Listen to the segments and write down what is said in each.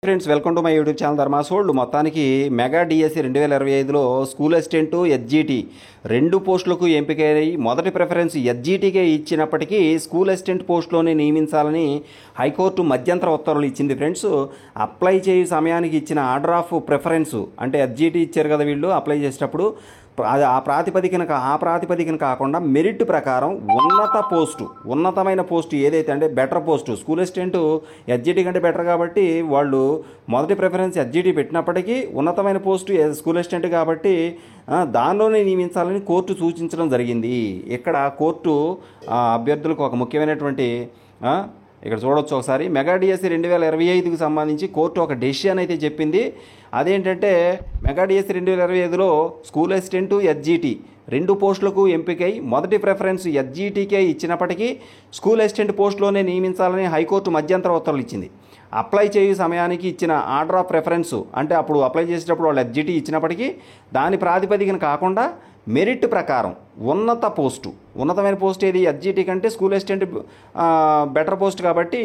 Friends, welcome to my YouTube channel ధర్మాసోల్డ్. మొత్తానికి mega DSC 2025లో స్కూల్ అసిస్టెంట్ ఎస్జిటి రెండు పోస్టులకు ఎంపికయ్యాయి. మొదటి ప్రిఫరెన్స్ ఎస్జిటికే ఇచ్చినప్పటికీ స్కూల్ అసిస్టెంట్ పోస్టులోనే నియమించాలని హైకోర్టు మధ్యంతర ఉత్తర్వులు ఇచ్చింది. ఫ్రెండ్స్, అప్లై చేయ సమయానికి ఇచ్చిన ఆర్డర్ ఆఫ్ ప్రిఫరెన్స్ అంటే ఎస్జిటి ఇచ్చారు కదా, వీళ్ళు అప్లై చేసేటప్పుడు అది ఆ ప్రాతిపదికన కాకుండా మెరిట్ ప్రకారం ఉన్నతమైన పోస్టు ఏదైతే అంటే better post school assistant SGT కంటే బెటర్ కాబట్టి వాళ్ళు మొదటి ప్రిఫరెన్స్ ఎస్జిటి పెట్టినప్పటికీ ఉన్నతమైన పోస్టు స్కూల్ అసిస్టెంట్ కాబట్టి దానిలోనే నియమించాలని కోర్టు సూచించడం జరిగింది. ఇక్కడ కోర్టు అభ్యర్థులకు ఒక ముఖ్యమైనటువంటి ఇక్కడ చూడొచ్చు ఒకసారి. మెగా డిఎస్సి 2025కి సంబంధించి కోర్టు ఒక డెసిషన్ అయితే చెప్పింది. అదేంటంటే మెగా డిఎస్సి 2025లో స్కూల్ అసిస్టెంట్ ఎస్జిటి రెండు పోస్టులకు ఎంపికై మొదటి ప్రిఫరెన్స్ ఎస్జిటికే ఇచ్చినప్పటికీ స్కూల్ అసిస్టెంట్ పోస్టులోనే నియమించాలని హైకోర్టు మధ్యంతర ఉత్తర్వులు ఇచ్చింది. అప్లై చేయు సమయానికి ఇచ్చిన ఆర్డర్ ఆఫ్ ప్రిఫరెన్స్ అంటే అప్పుడు అప్లై చేసేటప్పుడు వాళ్ళు ఎస్జిటి ఇచ్చినప్పటికీ దాని ప్రాతిపదికన కాకుండా మెరిట్ ప్రకారం ఉన్నతమైన పోస్ట్ ఏది ఎస్జిటి కంటే స్కూల్ అసిస్టెంట్ బెటర్ పోస్ట్ కాబట్టి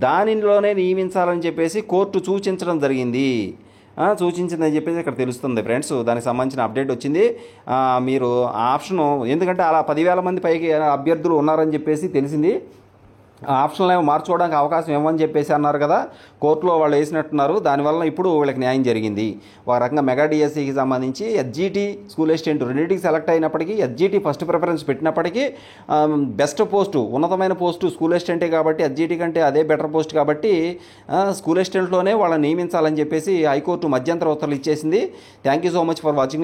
దానిలోనే నియమించాలని చెప్పేసి కోర్టు సూచించిందని చెప్పేసి ఇక్కడ తెలుస్తుంది. ఫ్రెండ్స్, దానికి సంబంధించిన అప్డేట్ వచ్చింది. మీరు ఆ ఆప్షను ఎందుకంటే అలా 10,000 మంది పైకి అభ్యర్థులు ఉన్నారని చెప్పేసి తెలిసింది. ఆ ఆప్షన్లు ఏమో మార్చుకోవడానికి అవకాశం ఇవ్వమని చెప్పేసి అన్నారు కదా, కోర్టులో వాళ్ళు వేసినట్టున్నారు. దానివల్ల ఇప్పుడు వీళ్ళకి న్యాయం జరిగింది. ఒక రకంగా మెగా డిఎస్సికి సంబంధించి ఎస్జిటి స్కూల్ అసిస్టెంట్ రెండింటికి సెలెక్ట్ అయినప్పటికీ ఎస్జిటి ఫస్ట్ ప్రిఫరెన్స్ పెట్టినప్పటికీ బెస్ట్ పోస్టు ఉన్నతమైన పోస్టు స్కూల్ అసిస్టెంటే కాబట్టి ఎస్జిటి కంటే అదే బెటర్ పోస్ట్ కాబట్టి స్కూల్ అసిస్టెంట్లోనే వాళ్ళని నియమించాలని చెప్పేసి హైకోర్టు మధ్యంతర ఉత్తర్వులు ఇచ్చేసింది. Thank you so much for watching.